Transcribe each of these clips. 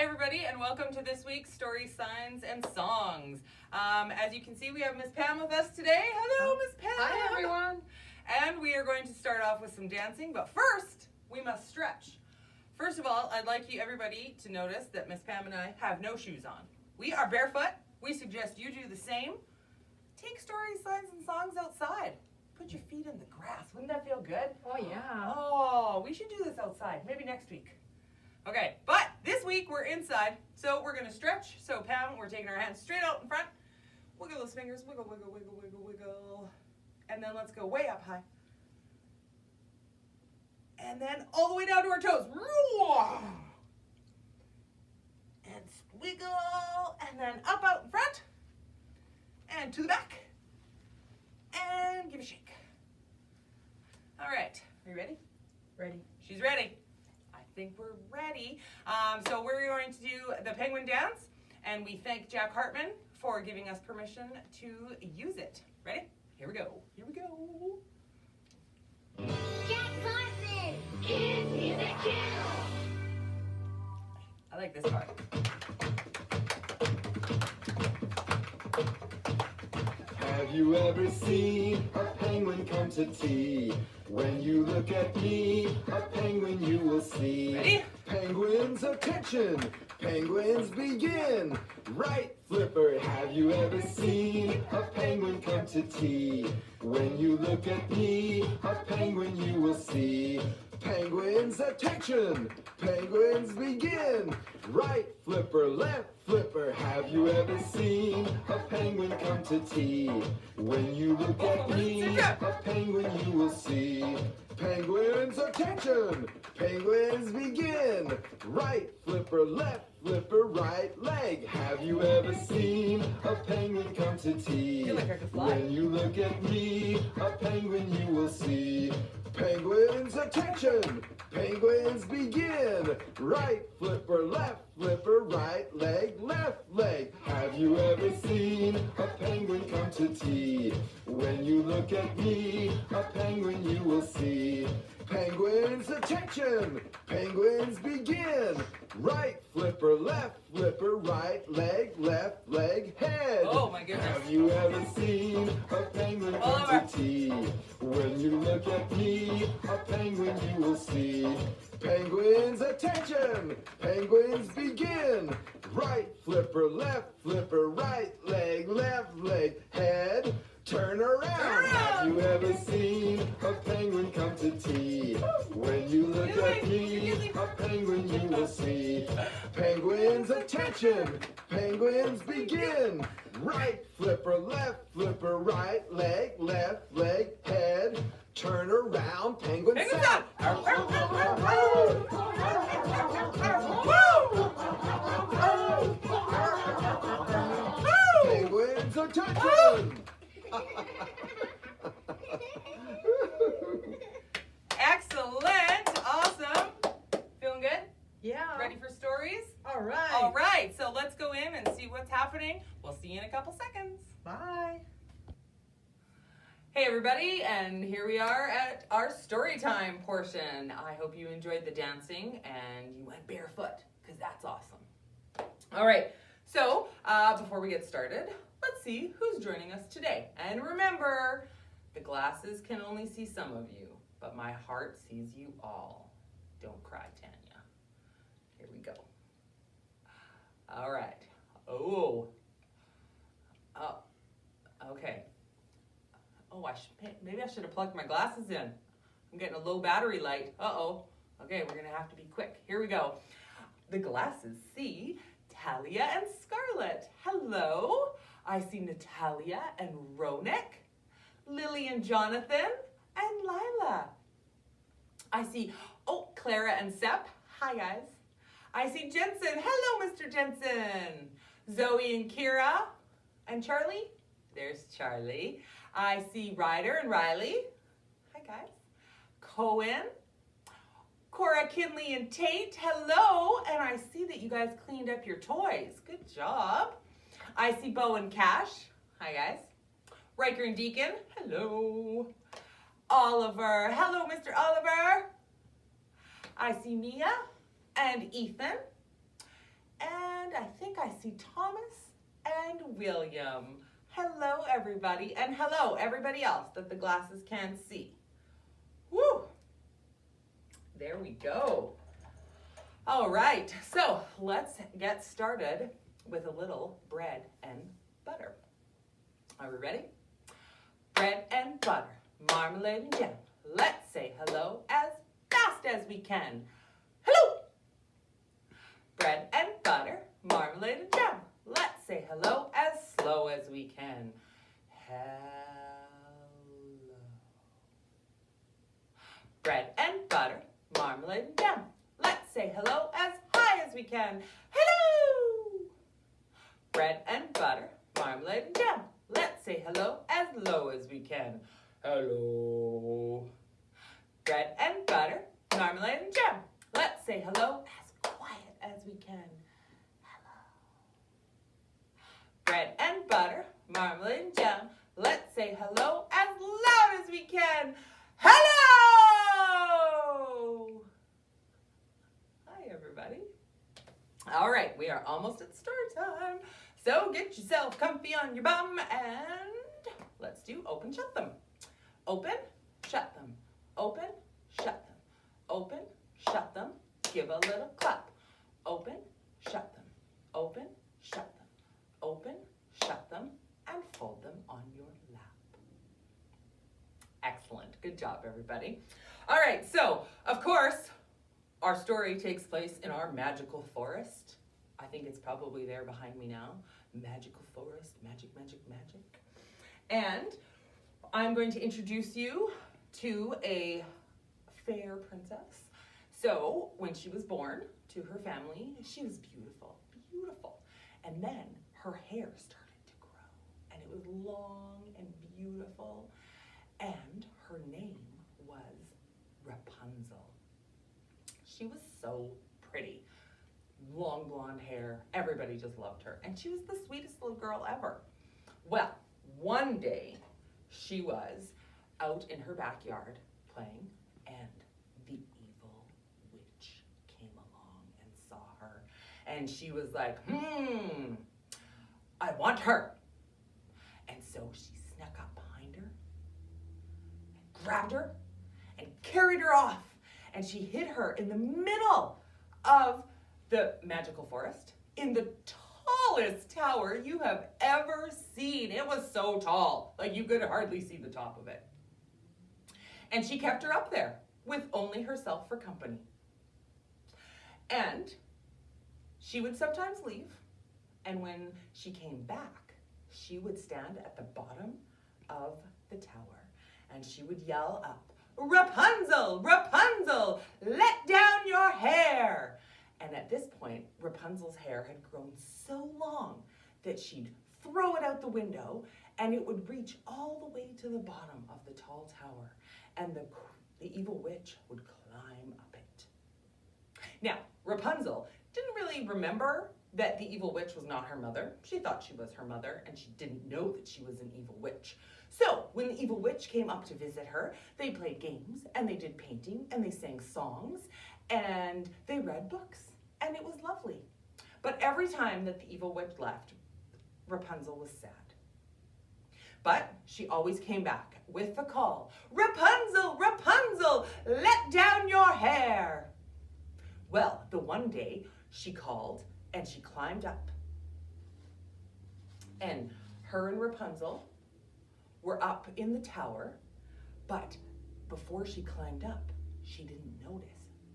Hi everybody, and welcome to this week's Story, Signs, and Songs. As you can see, we have Miss Pam with us today. Hello, Miss Pam. Hi everyone. And we are going to start off with some dancing, but first, we must stretch. First of all, I'd like everybody to notice that Miss Pam and I have no shoes on. We are barefoot. We suggest you do the same. Take stories, signs, and songs outside. Put your feet in the grass. Wouldn't that feel good? Oh yeah. Oh, we should do this outside. Maybe next week. Okay, but this week we're inside, so we're going to stretch. So Pam, we're taking our hands straight out in front. Wiggle those fingers. Wiggle, wiggle, wiggle, wiggle, wiggle. And then let's go way up high. And then all the way down to our toes. And squiggle. And then up out in front. And to the back. And give a shake. All right. Are you ready? Ready. She's ready. I think we're ready. So we're going to do the penguin dance. And we thank Jack Hartmann for giving us permission to use it. Ready? Here we go. Here we go. Jack Hartmann, Kids Music Channel. I like this part. Have you ever seen a penguin come to tea? When you look at me, a penguin you will see. Ready? Penguins, attention! Penguins begin! Right, Flipper, have you ever seen a penguin come to tea? When you look at me, a penguin you will see. Penguins, attention! Penguins begin! Right, Flipper, left, Flipper, have you ever seen a penguin come to tea? When you look at me, a penguin you will see. Penguins, attention! Penguins begin! Right, Flipper, left, Flipper, right leg. Have you ever seen a penguin come to tea? Feel like I could fly. When you look at me, a penguin you will see. Penguins, attention! Penguins begin! Right, Flipper, left, Flipper, right leg, left leg. Have you ever seen a penguin come to tea? When you look at me, a penguin you will see. Penguins, attention! Penguins begin! Right, Flipper, left, Flipper, right leg, left leg, head. Oh my goodness. Have you ever seen a penguin come over. to tea? When you look at me, a penguin you will see. Penguins, attention! Penguins begin! Right, Flipper, left, Flipper, right leg, left leg, head. Turn around! Have you ever seen a penguin come to tea? When you look at me, a penguin you will see. Penguins, attention! Penguins begin! Right, Flipper, left, Flipper, right leg, head. Turn around, penguin Penguins sound! Penguins, attention! Excellent. Awesome. Feeling good? Yeah. Ready for stories? All right. All right. So let's go in and see what's happening. We'll see you in a couple seconds. Bye. Hey everybody, and here we are at our story time portion. I hope you enjoyed the dancing and you went barefoot, because that's awesome. All right, so before we get started, let's see who's joining us today. And remember, the glasses can only see some of you, but my heart sees you all. Don't cry, Tanya. Here we go. All right. Oh, okay. Oh, maybe I should have plugged my glasses in. I'm getting a low battery light. Uh-oh. Okay, we're going to have to be quick. Here we go. The glasses see Talia and Scarlett. Hello. I see Natalia and Ronak, Lily and Jonathan, and Lila. I see, Clara and Sepp. Hi, guys. I see Jensen. Hello, Mr. Jensen. Zoe and Kira. And Charlie. There's Charlie. I see Ryder and Riley. Hi, guys. Cohen. Cora, Kinley, and Tate. Hello. And I see that you guys cleaned up your toys. Good job. I see Bo and Cash. Hi, guys. Riker and Deacon. Hello. Oliver. Hello, Mr. Oliver. I see Mia and Ethan I think I see Thomas and William. Hello, everybody, and hello, everybody else that the glasses can see. Woo! There we go. All right, so let's get started with a little bread and butter. Are we ready? Bread and butter, marmalade and jam. Let's say hello as fast as we can. Hello! Bread and butter, marmalade and jam. Let's say hello as slow as we can. Hello. Bread and butter, marmalade and jam. Let's say hello as high as we can. Hello! Bread and butter, marmalade and jam. Let's say hello as low as we can. Hello. Bread and butter, marmalade and jam. Let's say hello as quiet as we can. Hello. Bread and butter, marmalade and jam. Let's say hello as loud as we can. Hello! Hi, everybody. All right, we are almost at story time. So get yourself comfy on your bum and let's do open, shut them. Open, shut them. Open, shut them. Open, shut them. Give a little clap. Open, shut them. Open, shut them. Open, shut them, and fold them on your lap. Excellent. Good job, everybody. All right, so, of course, our story takes place in our magical forest. I think it's probably there behind me now. Magical forest, magic, magic, magic. And I'm going to introduce you to a fair princess. So when she was born to her family, she was beautiful, beautiful. And then her hair started to grow and it was long and beautiful. And her name was Rapunzel. She was so pretty. Long blonde hair. Everybody just loved her. And she was the sweetest little girl ever. Well, one day she was out in her backyard playing and the evil witch came along and saw her. And she was like, I want her. And so she snuck up behind her and grabbed her and carried her off. And she hid her in the middle of the magical forest in the tallest tower you have ever seen. It was so tall, like you could hardly see the top of it. And she kept her up there with only herself for company. And she would sometimes leave, and when she came back, she would stand at the bottom of the tower and she would yell up, Rapunzel, Rapunzel, let down your hair. And at this point, Rapunzel's hair had grown so long that she'd throw it out the window and it would reach all the way to the bottom of the tall tower. And the evil witch would climb up it. Now, Rapunzel didn't really remember that the evil witch was not her mother. She thought she was her mother and she didn't know that she was an evil witch. So when the evil witch came up to visit her, they played games and they did painting and they sang songs and they read books. And it was lovely. But every time that the evil witch left, Rapunzel was sad. But she always came back with the call, Rapunzel, Rapunzel, let down your hair. Well, the one day she called and she climbed up. And her and Rapunzel were up in the tower, but before she climbed up, she didn't notice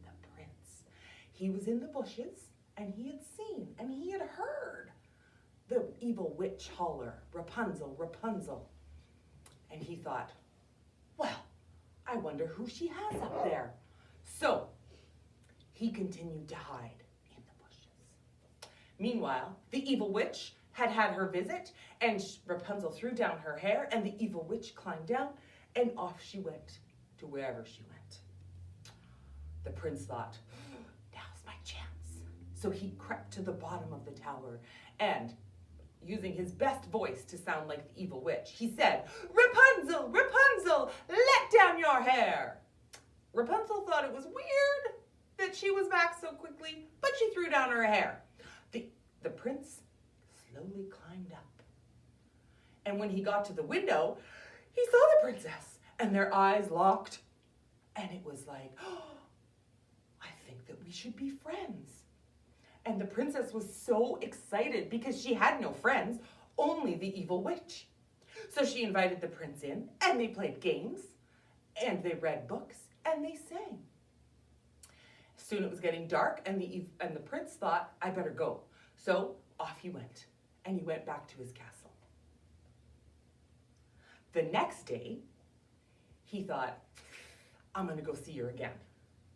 the prince. He was in the bushes, and he had seen, and he had heard the evil witch holler, Rapunzel, Rapunzel. And he thought, well, I wonder who she has up there. So he continued to hide in the bushes. Meanwhile, the evil witch had had her visit, and Rapunzel threw down her hair, and the evil witch climbed down, and off she went to wherever she went. The prince thought, now's my chance. So he crept to the bottom of the tower, and using his best voice to sound like the evil witch, he said, Rapunzel, Rapunzel, let down your hair. Rapunzel thought it was weird that she was back so quickly, but she threw down her hair. the prince slowly climbed up. And when he got to the window, he saw the princess, and their eyes locked. And it was like, oh, I think that we should be friends. And the princess was so excited because she had no friends, only the evil witch. So she invited the prince in, and they played games, and they read books, and they sang. Soon it was getting dark, and the prince thought, I better go. So off he went, and he went back to his castle. The next day, he thought, I'm going to go see her again.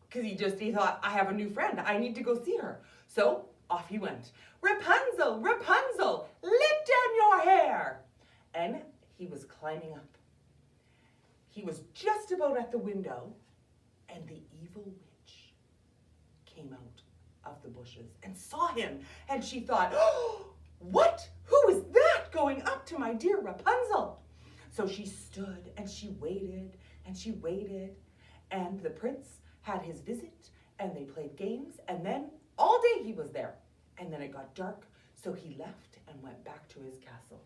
Because he thought, I have a new friend. I need to go see her. So off he went. Rapunzel, Rapunzel, let down your hair. And he was climbing up. He was just about at the window, and the evil witch came out of the bushes and saw him. And she thought, oh, what? Who is that going up to my dear Rapunzel? So she stood and she waited and she waited. And the prince had his visit, and they played games, and then all day he was there. And then it got dark, so he left and went back to his castle.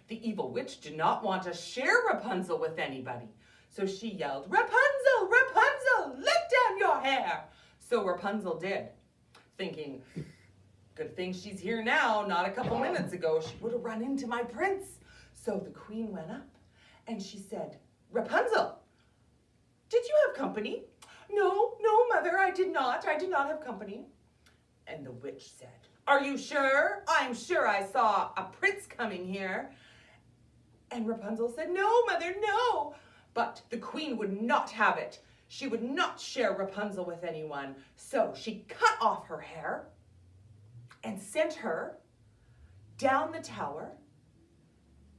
The evil witch did not want to share Rapunzel with anybody. So she yelled, Rapunzel, Rapunzel, let down your hair. So Rapunzel did, thinking, good thing she's here now, not a couple minutes ago. She would have run into my prince. So the queen went up and she said, Rapunzel, did you have company? No, no, mother, I did not. I did not have company. And the witch said, are you sure? I'm sure I saw a prince coming here. And Rapunzel said, no, mother, no. But the queen would not have it. She would not share Rapunzel with anyone. So she cut off her hair and sent her down the tower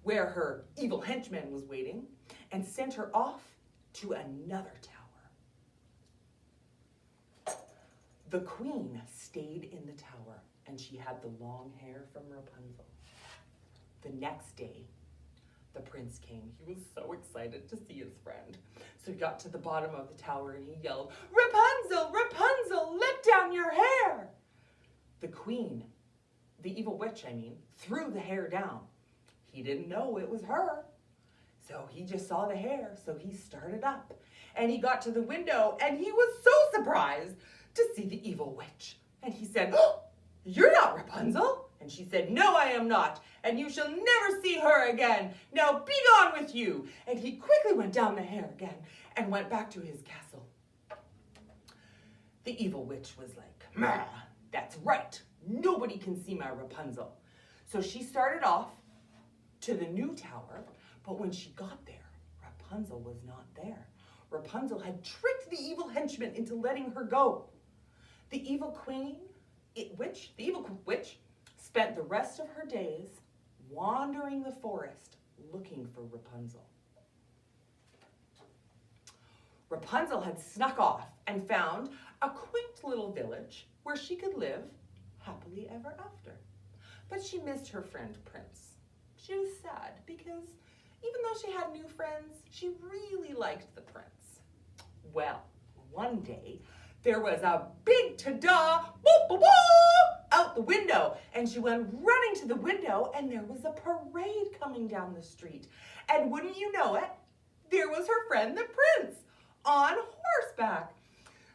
where her evil henchman was waiting, and sent her off to another tower. The queen stayed in the tower, and she had the long hair from Rapunzel. The next day, the prince came. He was so excited to see his friend. So he got to the bottom of the tower and he yelled, Rapunzel, Rapunzel, let down your hair. The queen, the evil witch, threw the hair down. He didn't know it was her. So he just saw the hair, so he started up. And he got to the window, and he was so surprised to see the evil witch. And he said, oh, you're not Rapunzel. And she said, no, I am not, and you shall never see her again. Now be gone with you. And he quickly went down the hair again and went back to his castle. The evil witch was like, Mah, that's right. Nobody can see my Rapunzel. So she started off to the new tower, but when she got there, Rapunzel was not there. Rapunzel had tricked the evil henchman into letting her go. The evil witch spent the rest of her days wandering the forest looking for Rapunzel. Rapunzel had snuck off and found a quaint little village where she could live happily ever after. But she missed her friend Prince. She was sad because even though she had new friends, she really liked the prince. Well, one day, there was a big ta-da, boop, boop, boop, out the window. And she went running to the window, and there was a parade coming down the street. And wouldn't you know it, there was her friend, the prince, on horseback.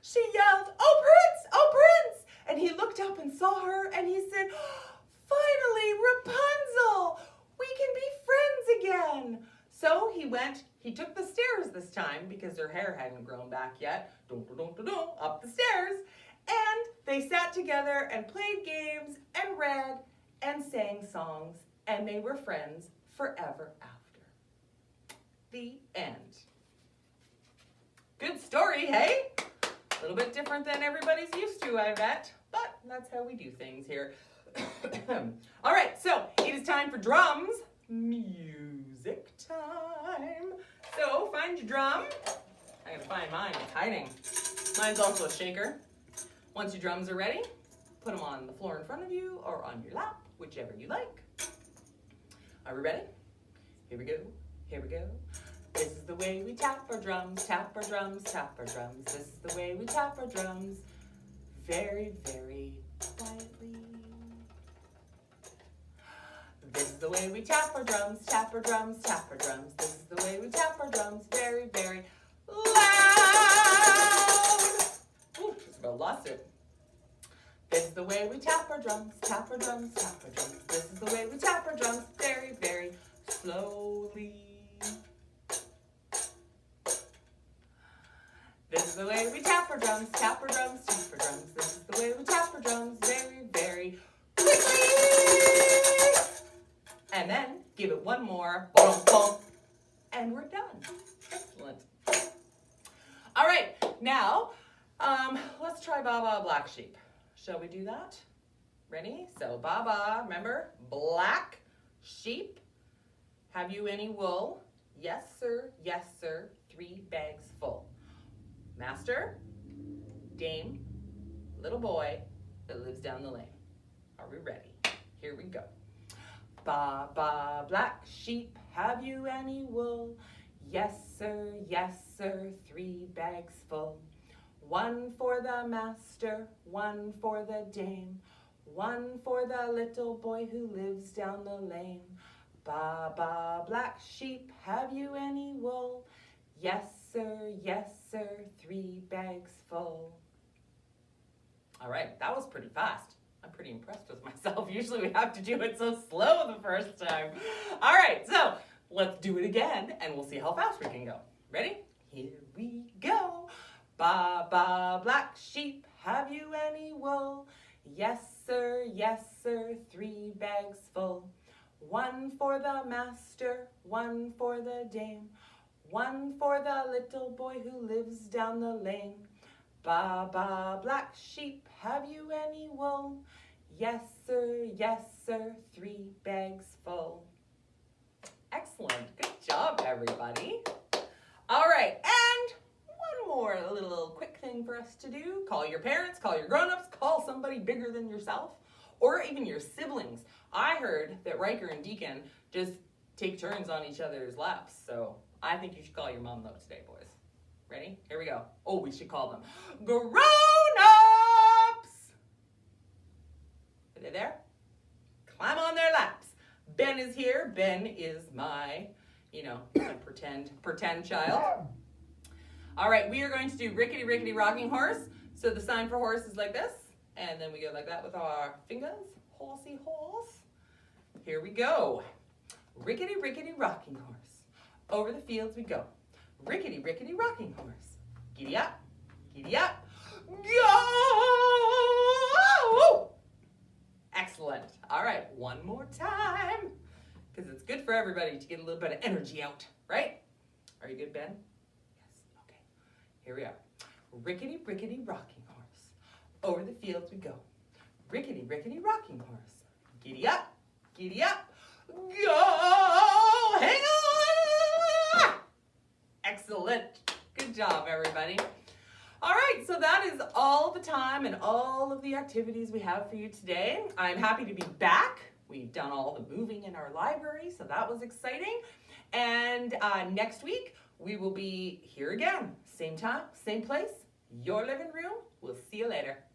She yelled, oh, Prince, oh, Prince. And he looked up and saw her, and he said, finally, Rapunzel, we can be friends again. So he took the stairs this time because her hair hadn't grown back yet, up the stairs, and they sat together and played games and read and sang songs, and they were friends forever after. The end. Good story, hey? A little bit different than everybody's used to, I bet, but that's how we do things here. All right, so it is time for drums. Music time. So find your drum. I gotta find mine, it's hiding. Mine's also a shaker. Once your drums are ready, put them on the floor in front of you or on your lap, whichever you like. Are we ready? Here we go, here we go. This is the way we tap our drums, tap our drums, tap our drums. This is the way we tap our drums. Very, very quietly. the way we tap our drums, tap our drums, tap our drums. This is the way we tap our drums, very, very loud. Ooh, just about lost it. This is the way we tap our drums, tap our drums, tap our drums. This is the way we tap our drums, very, very slowly. This is the way we tap our drums, tap our drums, tap our drums. This is the way we tap our drums, very, very quickly. And then give it one more, boom, boom, and we're done. Excellent. All right, now let's try Baba Black Sheep. Shall we do that? Ready? So Baba, remember, black sheep. Have you any wool? Yes, sir, 3 bags full. Master, dame, little boy that lives down the lane. Are we ready? Here we go. Baba, black sheep, have you any wool? Yes, sir, 3 bags full. 1 for the master, 1 for the dame, 1 for the little boy who lives down the lane. Baba, black sheep, have you any wool? Yes, sir, 3 bags full. All right, that was pretty fast. I'm pretty impressed with myself. Usually we have to do it so slow the first time. All right, so let's do it again, and we'll see how fast we can go. Ready? Here we go. Baba, black sheep, have you any wool? Yes, sir, 3 bags full. 1 for the master, 1 for the dame, 1 for the little boy who lives down the lane. Baba, black sheep, have you any wool? Yes, sir, 3 bags full. Excellent. Good job, everybody. All right, and one more little quick thing for us to do. Call your parents, call your grown-ups, call somebody bigger than yourself, or even your siblings. I heard that Riker and Deacon just take turns on each other's laps, so I think you should call your mom, though, today, boys. Ready? Here we go. Oh, we should call them grown-ups! Are they there? Climb on their laps. Ben is here. Ben is my, pretend child. All right, we are going to do rickety, rickety, rocking horse. So the sign for horse is like this, and then we go like that with our fingers. Horsey horse. Here we go. Rickety, rickety, rocking horse. Over the fields we go. Rickety, rickety, rocking horse. Giddy up, go! Excellent. All right, one more time, because it's good for everybody to get a little bit of energy out, right? Are you good, Ben? Yes, okay. Here we are. Rickety, rickety, rocking horse. Over the fields we go. Rickety, rickety, rocking horse. Giddy up, go! Hang on! Excellent. Good job, everybody. All right, so that is all the time and all of the activities we have for you today. I'm happy to be back. We've done all the moving in our library, so that was exciting. And next week, we will be here again. Same time, same place, your living room. We'll see you later.